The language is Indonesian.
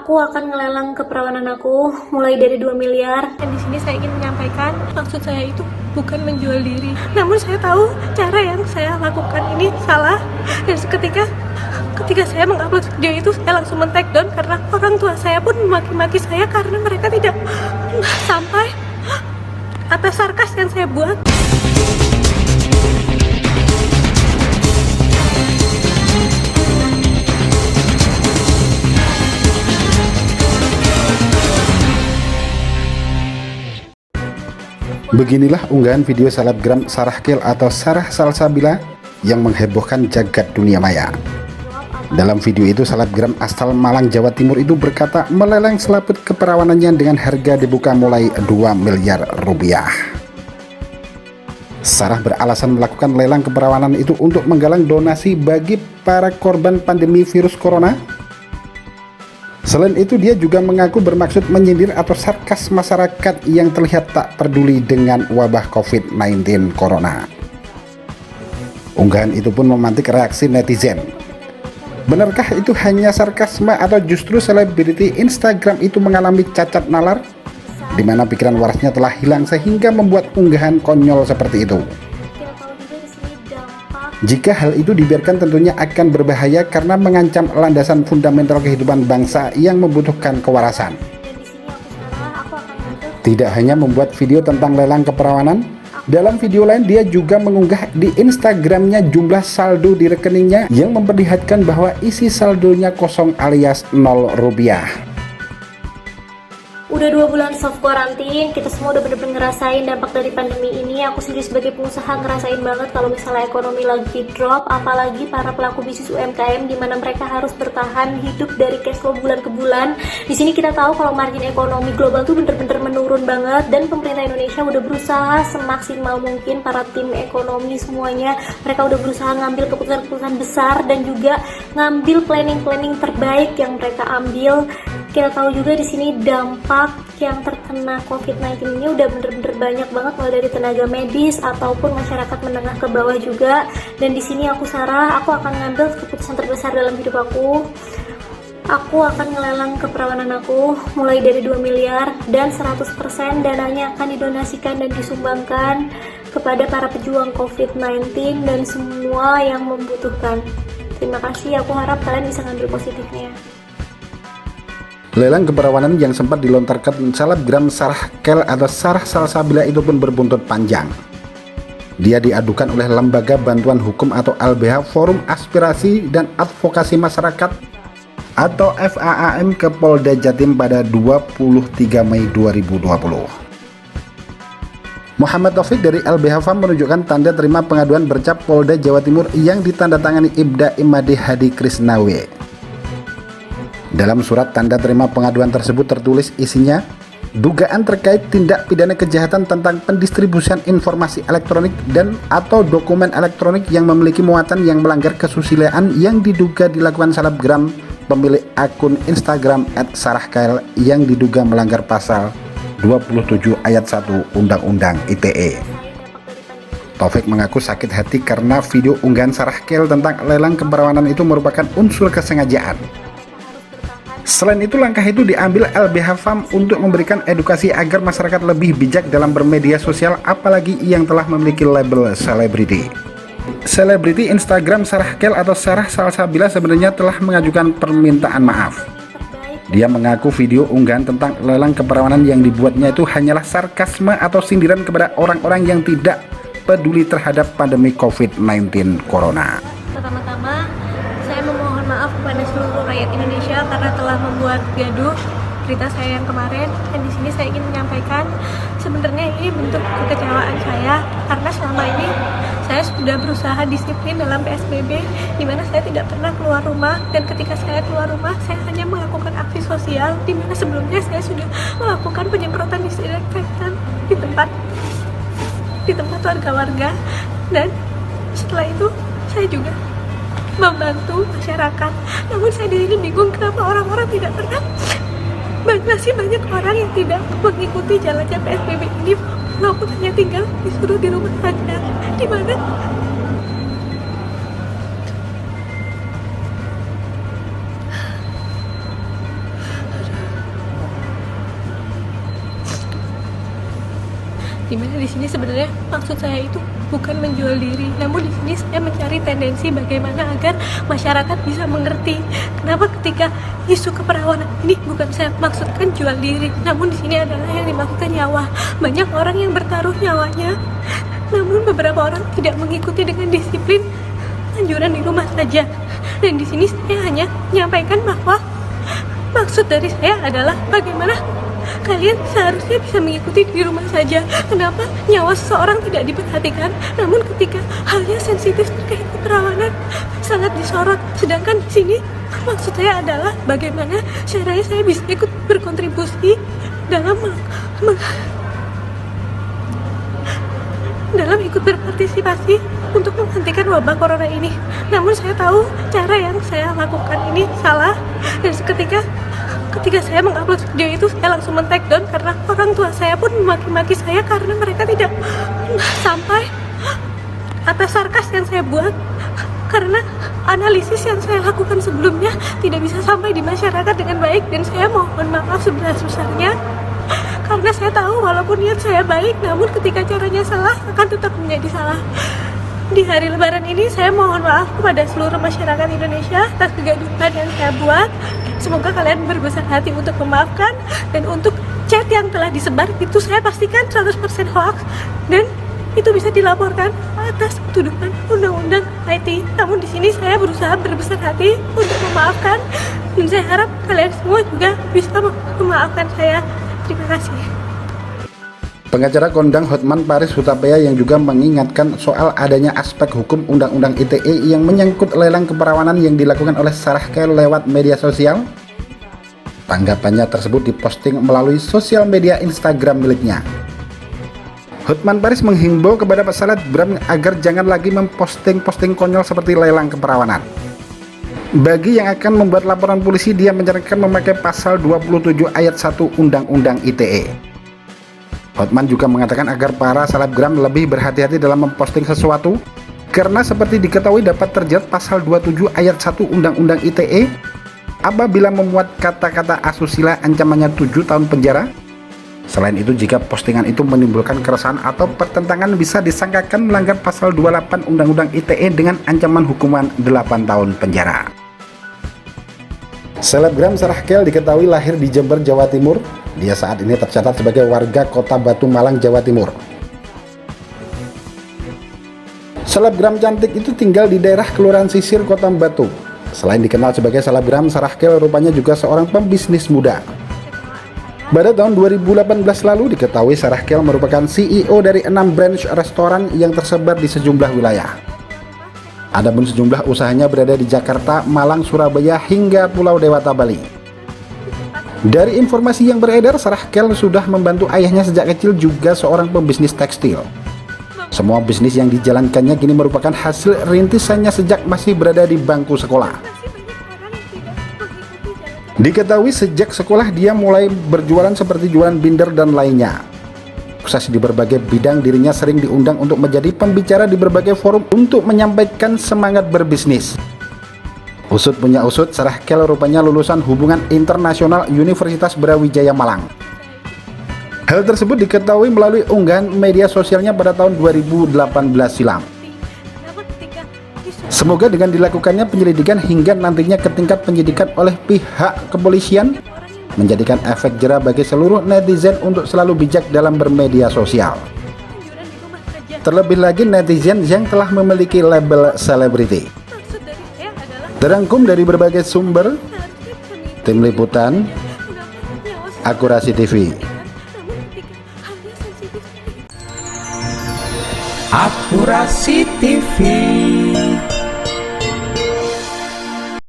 Aku akan ngelelang keperawanan aku mulai dari 2 miliar. Dan di sini saya ingin menyampaikan, maksud saya itu bukan menjual diri. Namun saya tahu cara yang saya lakukan ini salah. Dan ketika saya mengupload video itu, saya langsung men-take down karena orang tua saya pun memaki-maki saya karena mereka tidak sampai atas sarkas yang saya buat. Beginilah unggahan video selebgram Sarah Kale atau Sarah Salsabila yang menghebohkan jagat dunia maya. Dalam video itu, selebgram asal Malang, Jawa Timur itu berkata meleleng selaput keperawanannya dengan harga dibuka mulai 2 miliar rupiah. Sarah beralasan melakukan lelang keperawanan itu untuk menggalang donasi bagi para korban pandemi virus corona. Selain itu, dia juga mengaku bermaksud menyindir atau sarkas masyarakat yang terlihat tak peduli dengan wabah COVID-19 corona. Unggahan itu pun memantik reaksi netizen. Benarkah itu hanya sarkasme atau justru selebriti Instagram itu mengalami cacat nalar, di mana pikiran warasnya telah hilang sehingga membuat unggahan konyol seperti itu? Jika hal itu dibiarkan, tentunya akan berbahaya karena mengancam landasan fundamental kehidupan bangsa yang membutuhkan kewarasan. Tidak hanya membuat video tentang lelang keperawanan, dalam video lain dia juga mengunggah di Instagramnya jumlah saldo di rekeningnya yang memperlihatkan bahwa isi saldonya kosong alias 0 rupiah. Udah 2 bulan soft quarantine, kita semua udah bener-bener ngerasain dampak dari pandemi ini. Aku sendiri sebagai pengusaha ngerasain banget kalau misalnya ekonomi lagi drop, apalagi para pelaku bisnis UMKM di mana mereka harus bertahan hidup dari cash flow bulan ke bulan. Di sini kita tahu kalau margin ekonomi global tuh bener-bener menurun banget, dan pemerintah Indonesia udah berusaha semaksimal mungkin, para tim ekonomi semuanya mereka udah berusaha ngambil keputusan-keputusan besar dan juga ngambil planning-planning terbaik yang mereka ambil. Kita tahu juga di sini dampak yang terkena COVID-19 ini udah bener-bener banyak banget, mulai dari tenaga medis ataupun masyarakat menengah ke bawah juga. Dan di sini aku Sarah, aku akan ngambil keputusan terbesar dalam hidup aku. Aku akan ngelelang keperawanan aku mulai dari 2 miliar dan 100% dananya akan didonasikan dan disumbangkan kepada para pejuang COVID-19 dan semua yang membutuhkan. Terima kasih, aku harap kalian bisa ngambil positifnya. Lelang keperawanan yang sempat dilontarkan selebgram Sarah Kale atau Sarah Salsabila itu pun berbuntut panjang. Dia diadukan oleh Lembaga Bantuan Hukum atau LBH Forum Aspirasi dan Advokasi Masyarakat atau FAAM ke Polda Jatim pada 23 Mei 2020. Muhammad Taufik dari LBH FAM menunjukkan tanda terima pengaduan bercap Polda Jawa Timur yang ditandatangani Ibda Imade Hadi Krisnawe. Dalam surat tanda terima pengaduan tersebut tertulis isinya dugaan terkait tindak pidana kejahatan tentang pendistribusian informasi elektronik dan atau dokumen elektronik yang memiliki muatan yang melanggar kesusilaan yang diduga dilakukan selebgram pemilik akun Instagram @sarahkale yang diduga melanggar pasal 27 ayat 1 Undang-Undang ITE. Taufik mengaku sakit hati karena video unggahan Sarah Kale tentang lelang keperawanan itu merupakan unsur kesengajaan. Selain itu, langkah itu diambil LBH FAM untuk memberikan edukasi agar masyarakat lebih bijak dalam bermedia sosial, apalagi yang telah memiliki label selebriti. Selebriti Instagram Sarah Kale atau Sarah Salsabila sebenarnya telah mengajukan permintaan maaf. Dia mengaku video unggahan tentang lelang keperawanan yang dibuatnya itu hanyalah sarkasme atau sindiran kepada orang-orang yang tidak peduli terhadap pandemi COVID-19 Corona. Pertama-tama, saya memohon maaf kepada seluruh rakyat Indonesia karena telah membuat gaduh berita saya yang kemarin. Dan di sini saya ingin menyampaikan, sebenarnya ini bentuk kekecewaan saya karena selama ini saya sudah berusaha disiplin dalam PSBB, di mana saya tidak pernah keluar rumah, dan ketika saya keluar rumah saya hanya melakukan aksi sosial, di mana sebelumnya saya sudah melakukan penyemprotan disinfektan di tempat warga-warga. Dan setelah itu saya juga membantu masyarakat. Namun saya di sini bingung kenapa orang-orang tidak pernah, masih banyak orang yang tidak mengikuti jalannya PSBB ini, walaupun hanya tinggal disuruh di rumah saja, di mana Dimana di sini sebenarnya maksud saya itu bukan menjual diri, namun di sini saya mencari tendensi bagaimana agar masyarakat bisa mengerti kenapa ketika isu keperawanan ini bukan saya maksudkan jual diri, namun di sini adalah yang dimaksudkan nyawa. Banyak orang yang bertaruh nyawanya, namun beberapa orang tidak mengikuti dengan disiplin anjuran di rumah saja. Dan di sini saya hanya menyampaikan bahwa maksud dari saya adalah bagaimana kalian seharusnya bisa mengikuti di rumah saja. Kenapa nyawa seseorang tidak diperhatikan, namun ketika halnya sensitif terkait keperawanan sangat disorot. Sedangkan di sini maksud saya adalah bagaimana caranya saya bisa ikut berkontribusi dalam dalam ikut berpartisipasi untuk menghentikan wabah corona ini. Namun saya tahu cara yang saya lakukan ini salah, dan ketika saya mengupload video itu saya langsung men-take down karena orang tua saya pun memaki-maki saya karena mereka tidak sampai atas sarkas yang saya buat, karena analisis yang saya lakukan sebelumnya tidak bisa sampai di masyarakat dengan baik. Dan saya mohon maaf sebesar-besarnya karena saya tahu walaupun niat saya baik, namun ketika caranya salah akan tetap menjadi salah. Di hari lebaran ini saya mohon maaf kepada seluruh masyarakat Indonesia atas kegaduhan yang saya buat. Semoga kalian berbesar hati untuk memaafkan, dan untuk chat yang telah disebar itu saya pastikan 100% hoax dan itu bisa dilaporkan atas tuduhan undang-undang IT. Namun di sini saya berusaha berbesar hati untuk memaafkan, dan saya harap kalian semua juga bisa memaafkan saya. Terima kasih. Pengacara kondang Hotman Paris Hutapea yang juga mengingatkan soal adanya aspek hukum Undang-Undang ITE yang menyangkut lelang keperawanan yang dilakukan oleh Sarah Kehl lewat media sosial. Tanggapannya tersebut diposting melalui sosial media Instagram miliknya. Hotman Paris menghimbau kepada selebgram agar jangan lagi memposting-posting konyol seperti lelang keperawanan. Bagi yang akan membuat laporan polisi, dia menyarankan memakai pasal 27 ayat 1 Undang-Undang ITE. Hotman juga mengatakan agar para selebgram lebih berhati-hati dalam memposting sesuatu, karena seperti diketahui dapat terjerat pasal 27 ayat 1 Undang-Undang ITE apabila memuat kata-kata asusila, ancamannya 7 tahun penjara. Selain itu, jika postingan itu menimbulkan keresahan atau pertentangan, bisa disangkakan melanggar pasal 28 Undang-Undang ITE dengan ancaman hukuman 8 tahun penjara. Selebgram Sarah Kehl diketahui lahir di Jember, Jawa Timur. Dia saat ini tercatat sebagai warga Kota Batu Malang, Jawa Timur. Selebgram cantik itu tinggal di daerah Kelurahan Sisir, Kota Batu. Selain dikenal sebagai selebgram, Sarah Kehl rupanya juga seorang pembisnis muda. Pada tahun 2018 lalu diketahui Sarah Kehl merupakan CEO dari 6 branch restoran yang tersebar di sejumlah wilayah. Adapun sejumlah usahanya berada di Jakarta, Malang, Surabaya, hingga Pulau Dewata, Bali. Dari informasi yang beredar, Sarah Kehl sudah membantu ayahnya sejak kecil, juga seorang pembisnis tekstil. Semua bisnis yang dijalankannya kini merupakan hasil rintisannya sejak masih berada di bangku sekolah. Diketahui sejak sekolah dia mulai berjualan seperti jualan binder dan lainnya. Sukses di berbagai bidang, dirinya sering diundang untuk menjadi pembicara di berbagai forum untuk menyampaikan semangat berbisnis. Usut punya usut, Sarah Kehl rupanya lulusan Hubungan Internasional Universitas Brawijaya Malang. Hal tersebut diketahui melalui unggahan media sosialnya pada tahun 2018 silam. Semoga dengan dilakukannya penyelidikan hingga nantinya ke tingkat penyidikan oleh pihak kepolisian, menjadikan efek jera bagi seluruh netizen untuk selalu bijak dalam bermedia sosial. Terlebih lagi netizen yang telah memiliki label selebriti. Terangkum dari berbagai sumber, Tim Liputan, Akurasi TV. Akurasi TV.